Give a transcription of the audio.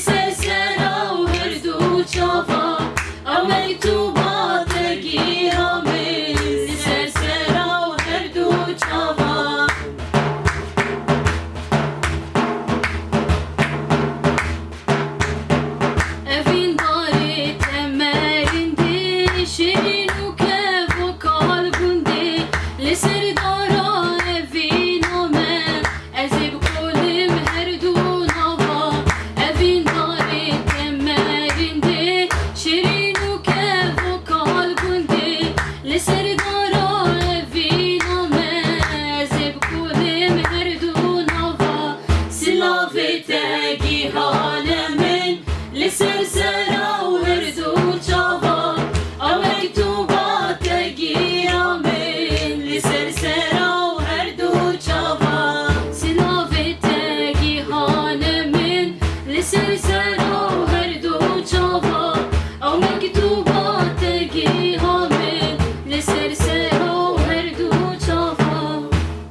ser sera u her du çava Amey tu bategi amin Li ser sera u her du çava Evin bari temerindi Şirin u kev u kalbindi Li ser dara